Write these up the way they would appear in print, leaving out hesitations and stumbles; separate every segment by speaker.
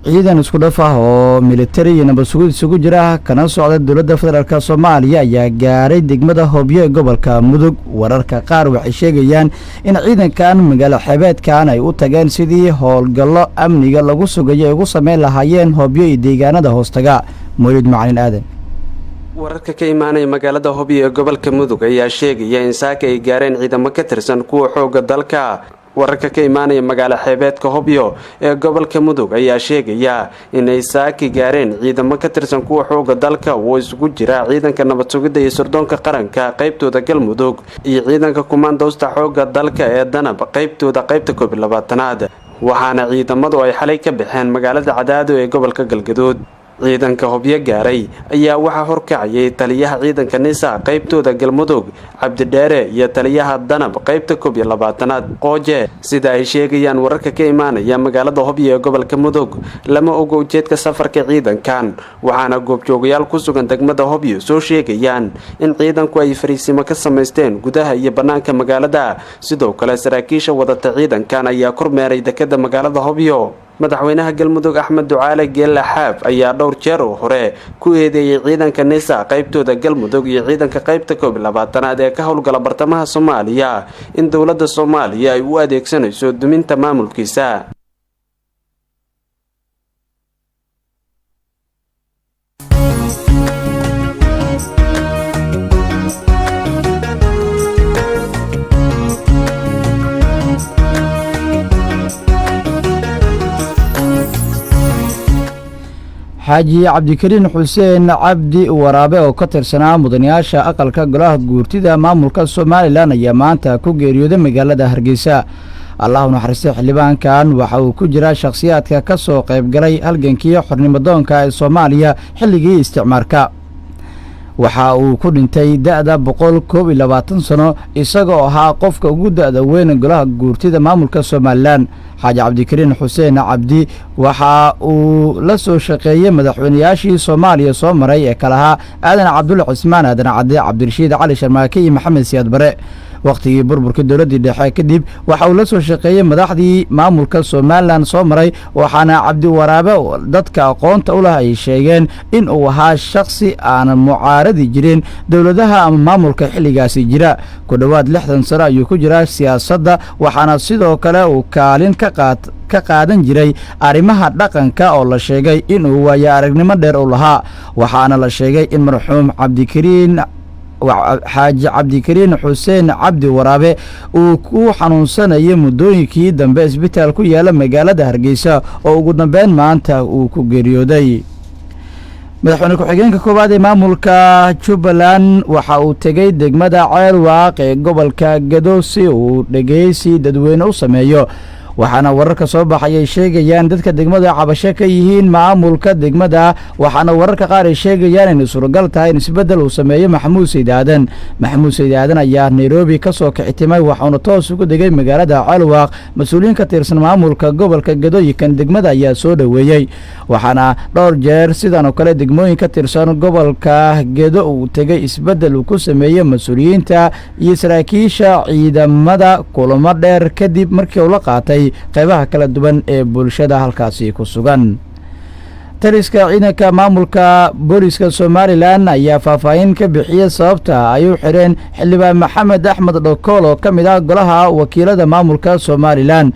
Speaker 1: ciidan isku dhaf ah oo militari iyo nabad sugid isugu jira kana socda dowladda federaalk Soomaaliya ayaa gaaray degmada Hobyo ee gobolka Mudug. Wararka qaar waxay sheegayaan in ciidankan magaalo xeebeedkan ay u tageen sidii howlgallo amniga lagu sugayo ugu sameyn lahaayeen Hobyo iyo deegaanada hoostaga. Mawlid Macalin Aadan.
Speaker 2: wararka ka imaanaya magaalada Hobyo ee gobolka Mudug ayaa sheegaya in saaka ay gaareen ciidamo ka tirsan kuwa xooga dalka. wararka ka imaanaya magaalo xeebeedka Hobyo ee gobolka Mudug ayaa sheegaya in ay saaki gaareen ciidamo ka tirsan kuwa xooga dalka oo isugu jira ciidanka nabad sugidda iyo sirdoonka qaranka qaybtooda Galmudug iyo ciidanka kumaandoosta xooga dalka ee Danab qaybtooda qaybta 12aad waxaana ciidamadu ay xalay ka baxeen magaalada Cadaado ee gobolka Galgaduud. ciidanka Hobyo gaaray ayaa waxa horkacayay taliyaha ciidanka Nisa qaybtooda Galmudug Cabdidheere iyo taliyaha Danab qaybta 12aad Qooje. sida ay sheegayaan wararka ka imaanaya magaalada Hobyo ee gobolka Mudug lama oga ujeedka safarka ciidankan waxaana goobjoogayaal ku sugan degmada Hobyo soo sheegayaan in ciidanku ay fariisimo ka sameysteen gudaha iyo banaanka magaalada. sidoo kale saraakiisha wadata ciidankan ayaa kormeeray dekedda magaalada Hobyo. madaxweynaha Galmudug Axmed Ducaale Geelle Xaaf ayaa dhowr jeer oo hore ku eedeeyay ciidanka Nisa qaybtooda Galmudug iyo ciidanka qaybta 12aad ee ka howlgala bartamaha Soomaaliya in dowladda Soomaaliya ay u adeegsanayso duminta maamulkiisa.
Speaker 1: xaaji cabdikariin xuseen cabdi waraabe oo ka tirsanaa mudanayaasha aqalka golaha guurtida maamulka Soomaaliland ayaa maanta ku geeriyooday magaalada Hargeysa. Allahu naxariisto xildhibaankan waxa uu ku jira shakhsiyaadka ka soo qayb galay halgankii xornimo-doonka ee Soomaaliya xilligii isticmaalka. waxa uu ku dhintay da'da 121 sano isagoo ahaa qofka ugu da'da weyn golaha guurtida maamulka Soomaaliland. xaaji cabdikariin xuseen cabdi waxa uu la soo shaqeeyay madaxweynayaashii Soomaaliya soo maray ee kala ahaa Aadan Cabdulle Cismaan Aadan Cabdi Cabdirashiid Cali Sharmaake iyo Maxamed Siyaad Bare. waqtigii burburka dowladda dhexe kadib waxa uu la soo shaqeeyay madaxdii maamulka Soomaaliland soo maray waxaana Cabdi Waraabe dadka aqoonta u lahaa ay sheegeen in uu ahaa shakhsi aan mucaaradi jirin dowladaha ama maamulka xilligaasi jira. ku dhawaad 60 sano ayuu ku jiraa siyaasadda waxaana sidoo kale uu kaalin ka qaadan jiray arrimaha dhaqanka oo la sheegay in uu waayo aragnimo dheer u lahaa. waxaana la sheegay in marxuum xaaji cabdikariin xuseen cabdi waraabe uu ku xanuunsanayay muddooyinkii dambe isbitaal ku yaala magaalada Hargeysa oo ugu dambeyn maanta uu ku geeriyooday. madaxweyne ku-xigeenka koowaad ee maamulka Jubbaland waxa uu tegay degmada Ceelwaaq ee gobolka Gedo si uu dhageysi dadweyne u sameeyo. waxaana wararka soo baxay ay sheegayaan dadka degmada cabasho ka yihiin maamulka degmada waxaana wararka qaar ay sheegayaan in suuragal tahay in isbedel uu sameeyo Maxamuud Sayd Aadan ayaa Nairobi ka soo kicitimay waxaana toos ugu degay magaalada Ceelwaaq. mas'uuliyiin ka tirsan maamulka gobolka Gedo iyo kan degmada ayaa soo dhaweeyay waxaana dhowr jeer sidan oo kale degmooyin ka tirsan gobolka Gedo uu tegay isbedel uu ku sameeyay mas'uuliyiinta iyo saraakiisha ciidamada kulamo dheer kadib markii uu la qaatay qaybaha kala duwan ee bulshada halkaasi ku sugan. taliska ciidanka maamulka booliska Soomaaliland ayaa faahfaahin ka bixiyay sababta ay u xireen xildhibaan Maxamed Axmed Dhakool oo ka mid ah golaha wakiilada maamulka Soomaaliland.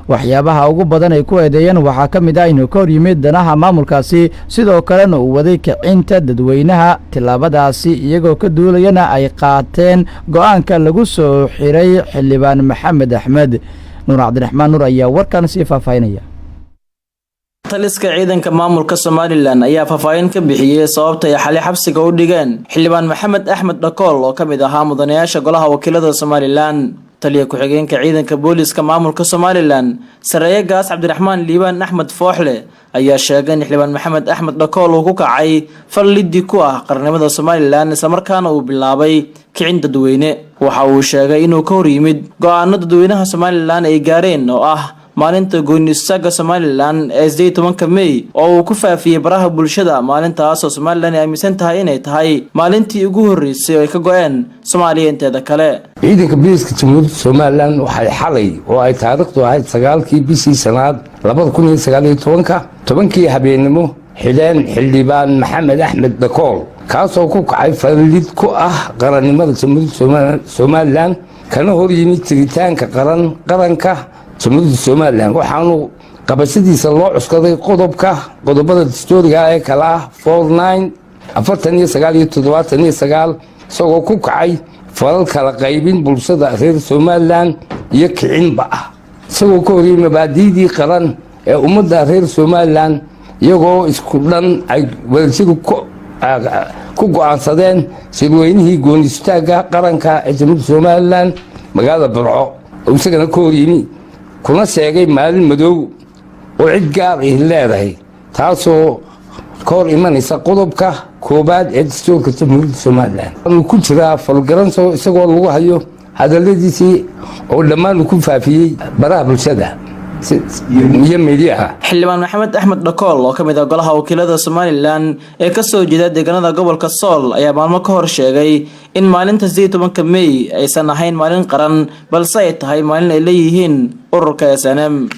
Speaker 1: waxyaabaha ugu badan ay ku eedeeyeen waxaa ka mid ah inuu ka hor yimid danaha maamulkaasi sidoo kalena uu waday kicinta dadweynaha. tilaabadaasi iyagoo ka duulayana ay qaateen go'aanka lagu soo xiray xildhibaan Maxamed Axmed. nuur cabdiraxmaan nuur ayaa warkan sii faahfaahinaya.
Speaker 3: taliska ciidanka maamulka Soomaaliland ayaa faahfaahin ka bixiyay sababta ay xalay xabsiga u dhigeen xildhibaan Maxamed Axmed Dhakool oo ka mid ahaa mudanayaasha golaha wakiilada Soomaaliland. taliya ku-xigeenka ciidanka booliska maamulka Soomaaliland Sareeye Gaas Cabdiraxmaan Liibaan Axmed Fooxle ayaa sheegay in xildhibaan Maxamed Axmed Dhakool uu ku kacay fal liddi ku ah qarnimada Soomaaliland isla markaana uu bilaabay kicin dadweyne. waxa uu sheegay inuu ka hor yimid go'aano dadweynaha Soomaaliland ay gaareen oo ah maalinta gooni istaaga Somaliland ee 18 May oo uu ku faafiyay baraha bulshada maalintaas oo Somaliland ay aaminsan tahay inay tahay maalintii ugu horeysay oo ay ka go'een Soomaaliya inteeda kale.
Speaker 4: ciidanka booliska Jamhuuriyadda Somaliland waxay xalay oo ay taariikhdu ahayd 9kii bishii sanaad 2019 tobankii habeenimo xidhaan xildhibaan Maxamed Axmed Dhakool kaasoo ku kacay falid ku ah qarannimada Jamhuuriyadda Somaliland kana hor yimid tiritaanka qaranka Jamhuuriyadda Somaliland waxaanu qabashadiisa loo cuskaday qodobada dastuuriga ee kala ah 49 49 isagoo ku kacay falal kala qaybin bulshada reer Somaliland iyo kicinba ah isagoo ka horiyay mabaadi'dii qaran ee ummadda reer Somaliland iyagoo isku dhan ay wadajir ku go'aansadeen shirweynihii gooni istaaga qaranka ee Jamhuuriyadda Somaliland magaalada Burco isagana ka horiyay kuna sheegay maalin madow oo cid gaar ah leedahay taasoo ka hor imanaysa qodobka koobaad ee dastuurka Jamhuuriyadda Somaliland uu ku jira falgaranso isagoo lagu hayo hadaladiisii oo dhammaan ku faafiyay baraha bulshada iyo meediyaha.
Speaker 3: xildhibaan Maxamed Axmed Dhakool oo kamid ah golaha wakiilada Somaliland ee ka soo jeeda deegaanada gobolka Sool ayaa maalmo ka hor sheegay in maalinta 18 May aysan ahayn maalin qaran balse ay tahay maalin ay leeyihiin ururka SNM.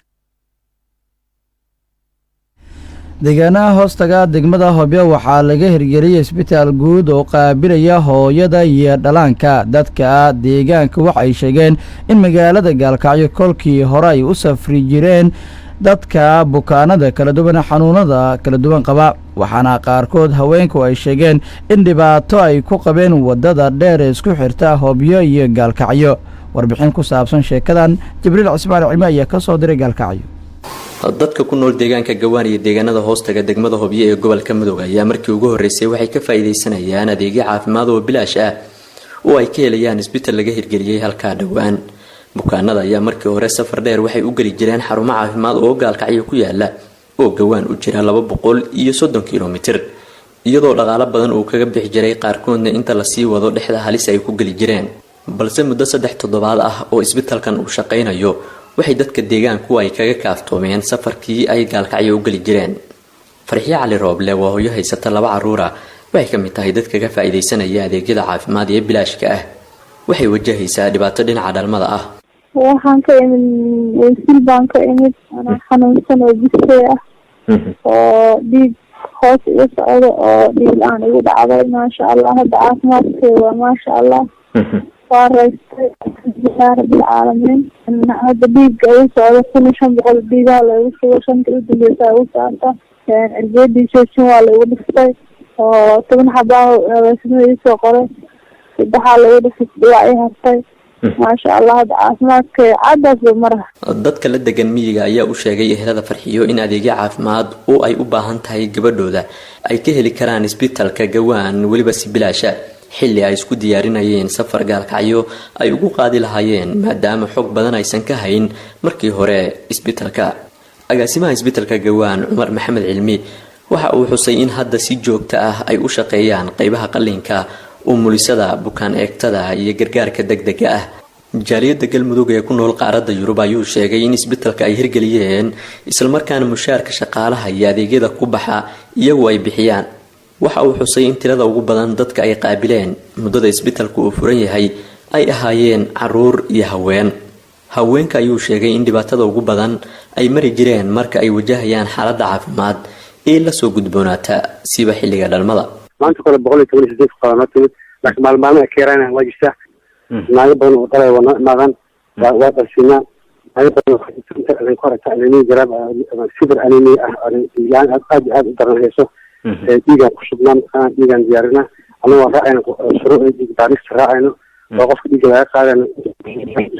Speaker 1: deegaanaha hoostaga degmada Hobyo waxaa laga hirgeliyay isbitaal guud oo qaabilaya hooyada iyo dhalaanka dadka deegaanka waxay sheegeen in magaalada Gaalkacyo kolkii hore ay u safri jireen dadka bukaanada kala duwan xanuunada kala duwan qaba waxaana qaarkood haweenku ay sheegeen in dhibaato ay ku qabeen wadada dheer ee isku xirta Hobyo iyo Gaalkacyo. warbixin ku saabsan sheekadan Jibriil Cismaan Cilmi ayaa ka soo diray Gaalkacyo.
Speaker 5: dadka ku nool deegaanka Gawaan iyo deegaanada hoostaga degmada Hobyo ee gobolka Mudug ayaa markii ugu horeysay waxay ka faa'iideysanayaan adeegyo caafimaad oo bilaash ah oo ay ka helayaan isbitaal laga hirgeliyay halka dhawaan. bukaanada ayaa markii hore safar dheer waxay u gali jireen xarumo caafimaad oo Gaalkacyo ku yaala oo Gawaan u jira 230 kilomitir iyadoo dhaqaale badan uu kaga bixi jiray qaarkoodna inta la sii wado dhexda halis ay ku gali jireen balse muddo 3 toddobaad ah oo isbitaalkan uu shaqeynayo waxay dadka deegaanku ay kaga kaaftoomeen safarkii ay Gaalkacyo u gali jireen. Farxiye Cali Rooble waa hooyo haysata 2 caruur ah waxay ka mid tahay dadka ka faa'iideysanaya adeegyada caafimaad ee bilaashka ah waxay wajahaysaa dhibaato dhinaca dhalmada ah.
Speaker 6: waxaan ka imid wasiil baan ka imid ana xanuunsan oo bisay ah oo dhiig hoos iga socdo oo dhiig aan igu dhacday maasha Allah hadda caafimaadkeeda maasha Allah وارستي يا رب العالمين ان هذا بيج وصار كل شيء بقول بيجا لا وصار شن كل اللي ساوي ساعته يعني البيت شو ولا ودفتي طبعا حبا اسمه يسوقره بحال ودفت واعي هاي ما شاء الله هذا عافمادك عدد مره
Speaker 5: dadka la degan miyiga ayaa u sheegay ehelada Farxiyo in adeegyo caafimaad oo ay u baahan tahay gabadhooda ay ka heli karaan isbitaalka Gawaan waliba si bilaash ah xilli ay isku diyaarinayeen safar Gaalkacyo ay ugu qaadi lahaayeen maadaama xog badan aysan ka hayn markii hore isbitaalka. agaasimaha isbitaalka Gawaan Umar Maxamed Cilmi waxa uu xusay in hadda si joogto ah ay u shaqeeyaan qaybaha qalliinka umulisada bukaan eegtada iyo gargaarka degdega ah. jaaliyada Galmudug ee ku nool qaaradda Yurub ayuu sheegay in isbitaalka ay hirgeliyeen isla markaana mushaarka shaqaalaha iyo adeegyada ku baxa iyagu ay bixiyaan. waxa uu xusay in tirada ugu badan dadka ay qaabileen muddada isbitaalku uu furan yahay ay ahaayeen caruur iyo haweenka ayuu sheegay in dhibaatada ugu badan ay mari jireen marka ay wajahayaan xaaladda caafimaad ee la soo gudboonaata siba xilliga dhalmada.
Speaker 7: maanta kale 118 qaanad laakiin maalmaha keerana wajista naaga badan oo qalay wadaan waa qarsina naaga badan oo inta ay ku aragtaa inay jarab sibir anini ah yani aad u daranayso diiga ku shubnaan aan diigan diyaarina anoo raacayna shuruuc diig taariikh raacayno oo qofka diiga laga qaadano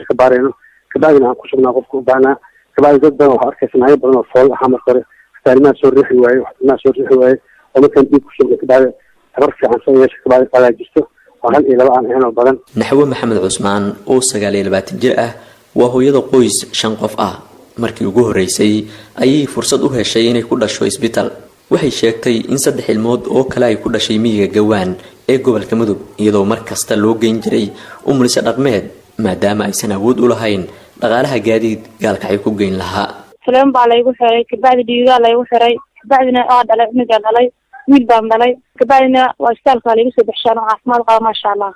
Speaker 7: ka baarayno kadibna aan ku shubnaa qofka u baana kadib dad badan oo arkaysan naaga badan oo fool xamar kore taariikhda soo riixi waayo oo markaan diig ku shubnaa kadib tabar fiican soo yeesho kadib qala jirto waxaan ilaa aan ahayn badan.
Speaker 5: Naxwo Maxamed Cusmaan oo 29 jir ah waa hooyada qoys 5 qof ah markii ugu horeysay ayay fursad u heshay inay ku dhasho isbitaal. waxay sheegtay in 3 ilmood oo kale ay ku dhashay miyiga Gawaan ee gobolka Mudug iyadoo markasta loo geyn jiray umulisa dhaqmeed maadaama aysan awood u lahayn dhaqaalaha gaadiid Gaalkacyo ku geyn lahaa.
Speaker 6: فلان بالي وحري كبعد ديجا لا وحري كبعدنا دلay iniga dhalay wiil baan dhalay kabacdina waa istaalka lagu soo bixishaan caafimaad qaba ma sha Allah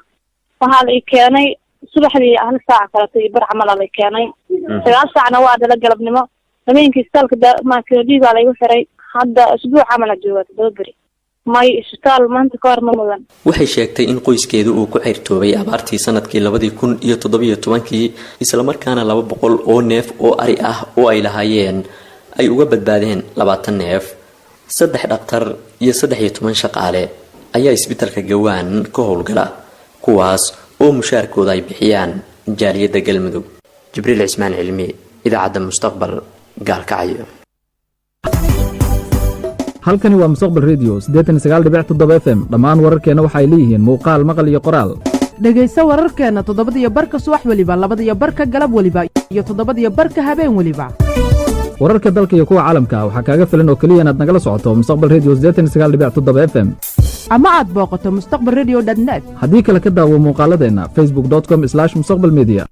Speaker 6: waxa la keenay subaxdii hal saac kala tii bar camal la keenay 9 saacna waa dhalay galabnimo habeenkii istaalka ma diiga la xiray hadda isbuuc camal jooga dabari may istaal maanta ka hor ma mudan
Speaker 5: waxay sheegtay in qoyskeedu uu ku xirtoobay abaartii sanadkii 2017 isla markaana 200 oo neef oo ari ah oo ay lahaayeen ay uga badbaadeen 20 neef 3 dhaqtar iyo 13 shaqaale ayaa isbitaalka Gawaan ka howlgala kuwaas oo mushaarkooda ay bixiyaan jaaliyada Galmudug Jibriil Ismaan Cilmi idaacada Mustaqbal gaalkacyo
Speaker 8: halkani waa Mustaqbal Radio 89.7 FM dhammaan wararkeena waxay leeyihiin muuqaal maqal iyo qoraal
Speaker 9: dhagayso wararkeena 7:00 subax waliba 2:00 galab waliba iyo 7:00 habeen waliba
Speaker 8: wararka dalka iyo kuwa caalamka waxa kaaga filan oo kaliya inaad nagala socoto Mustaqbal Radio 89.7 FM
Speaker 9: ama aad booqato mustaqbalradio.net
Speaker 8: haddii kale ka daawo muuqaaladeena facebook.com/mustaqbalmedia